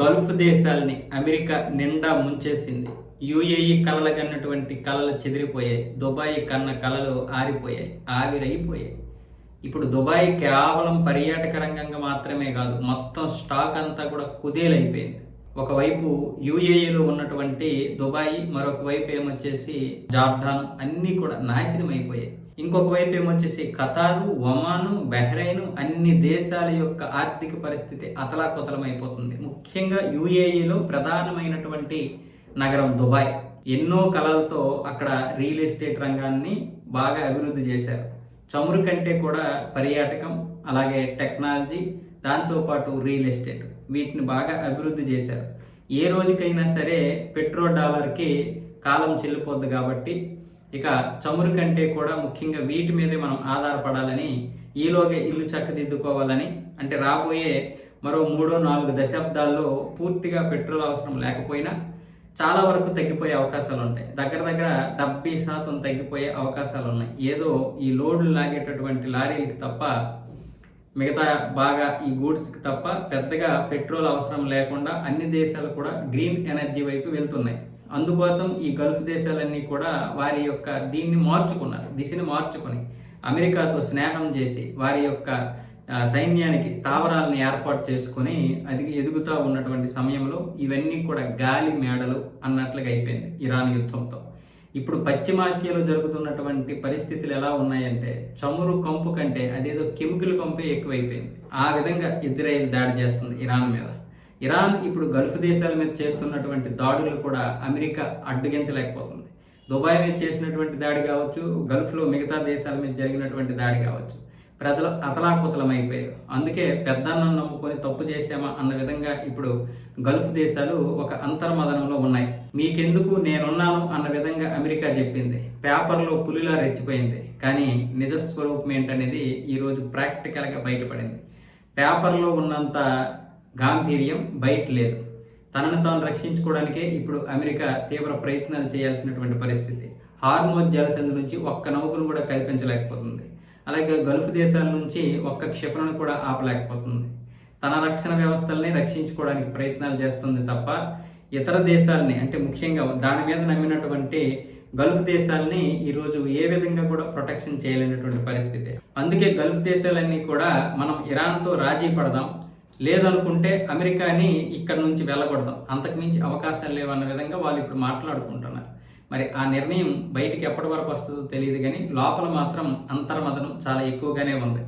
Gulf దేశాల్ని America నిండా ముంచేసింది. UAE కలలుగన్నటువంటి కలలు చెదిరిపోయాయి. Dubai కన్న కలలు ఆరిపోయాయి, ఆవిరైపోయాయి. ఇప్పుడు దుబాయ్ కేవలం పర్యాటక రంగంగా మాత్రమే కాదు, మొత్తం స్టాక్ అంతా కూడా కుదేలైపోయింది. ఒకవైపు యూఏఈలో ఉన్నటువంటి దుబాయ్, మరొక వైపు ఏమొచ్చేసి జార్డాన్, అన్నీ కూడా నాశనం అయిపోయాయి. ఇంకొక వైపు ఏమొచ్చేసి ఖతారు, ఒమాను, బహ్రెయిన్, అన్ని దేశాల యొక్క ఆర్థిక పరిస్థితి అతలాకుతలమైపోతుంది. ముఖ్యంగా యూఏఈలో ప్రధానమైనటువంటి నగరం దుబాయ్. ఎన్నో కళలతో అక్కడ రియల్ ఎస్టేట్ రంగాన్ని బాగా అభివృద్ధి చేశారు. చమురు కంటే కూడా పర్యాటకం, అలాగే టెక్నాలజీ, దాంతోపాటు రియల్ ఎస్టేట్, వీటిని బాగా అభివృద్ధి చేశారు. ఏ రోజుకైనా సరే పెట్రోల్ డాలర్కి కాలం చెల్లిపోద్ది కాబట్టి ఇక చమురు కంటే కూడా ముఖ్యంగా వీటి మీదే మనం ఆధారపడాలని, ఈలోగా ఇల్లు చక్కదిద్దుకోవాలని, అంటే రాబోయే మరో 3-4 దశాబ్దాల్లో పూర్తిగా పెట్రోల్ అవసరం లేకపోయినా చాలా వరకు తగ్గిపోయే అవకాశాలు ఉంటాయి. దగ్గర 70% తగ్గిపోయే అవకాశాలు ఉన్నాయి. ఏదో ఈ లోడ్లు లాగేటటువంటి లారీలకి తప్ప, మిగతా బాగా ఈ గూడ్స్కి తప్ప పెద్దగా పెట్రోల్ అవసరం లేకుండా అన్ని దేశాలు కూడా గ్రీన్ ఎనర్జీ వైపు వెళ్తున్నాయి. అందుకోసం ఈ గల్ఫ్ దేశాలన్నీ కూడా వారి యొక్క దీన్ని మార్చుకున్నారు, దిశని మార్చుకొని అమెరికాతో స్నేహం చేసి వారి యొక్క సైన్యానికి స్థావరాలను ఏర్పాటు చేసుకొని అది ఎదుగుతూ ఉన్నటువంటి సమయంలో ఇవన్నీ కూడా గాలి మేడలు అన్నట్లుగా అయిపోయింది ఇరాన్ యుద్ధంతో. ఇప్పుడు పశ్చిమాసియాలో జరుగుతున్నటువంటి పరిస్థితులు ఎలా ఉన్నాయంటే చమురు కంపు కంటే అదేదో కెమికల్ కంపే ఎక్కువైపోయింది. ఆ విధంగా ఇజ్రాయెల్ దాడి చేస్తుంది ఇరాన్ మీద. ఇరాన్ ఇప్పుడు గల్ఫ్ దేశాల మీద చేస్తున్నటువంటి దాడులు కూడా అమెరికా అడ్డుగించలేకపోతుంది. దుబాయ్ మీద చేసినటువంటి దాడి కావచ్చు, గల్ఫ్లో మిగతా దేశాల మీద జరిగినటువంటి దాడి కావచ్చు, ప్రజలు అతలాకుతలమైపోయారు. అందుకే పెద్దన్నం నమ్ముకొని తప్పు చేశామా అన్న విధంగా ఇప్పుడు గల్ఫ్ దేశాలు ఒక అంతర్మదనంలో ఉన్నాయి. మీకెందుకు నేనున్నాను అన్న విధంగా అమెరికా చెప్పింది. పేపర్లో పులిలా రెచ్చిపోయింది, కానీ నిజస్వరూపం ఏంటనేది ఈరోజు ప్రాక్టికల్గా బయటపడింది. పేపర్లో ఉన్నంత గాంభీర్యం బయట లేదు. తనను తాను రక్షించుకోవడానికే ఇప్పుడు అమెరికా తీవ్ర ప్రయత్నాలు చేయాల్సినటువంటి పరిస్థితి. హార్మోజ్ జలసంధి నుంచి ఒక్క నౌకను కూడా కల్పించలేకపోతుంది. అలాగే గల్ఫ్ దేశాల నుంచి ఒక్క క్షిపణిని కూడా ఆపలేకపోతుంది. తన రక్షణ వ్యవస్థల్ని రక్షించుకోవడానికి ప్రయత్నాలు చేస్తుంది తప్ప ఇతర దేశాలని, అంటే ముఖ్యంగా దాని మీద నమ్మినటువంటి గల్ఫ్ దేశాలని ఈరోజు ఏ విధంగా కూడా ప్రొటెక్షన్ చేయలేనటువంటి పరిస్థితి. అందుకే గల్ఫ్ దేశాలన్నీ కూడా మనం ఇరాన్తో రాజీ పడదాం, లేదనుకుంటే అమెరికాని ఇక్కడ నుంచి వెళ్ళగొడదాం, అంతకుమించి అవకాశాలు లేవన్న విధంగా వాళ్ళు ఇప్పుడు మాట్లాడుకుంటున్నారు. మరి ఆ నిర్ణయం బయటికి ఎప్పటి వరకు వస్తుందో తెలియదు, కానీ లోపల మాత్రం అంతర్మదనం చాలా ఎక్కువగానే ఉంది.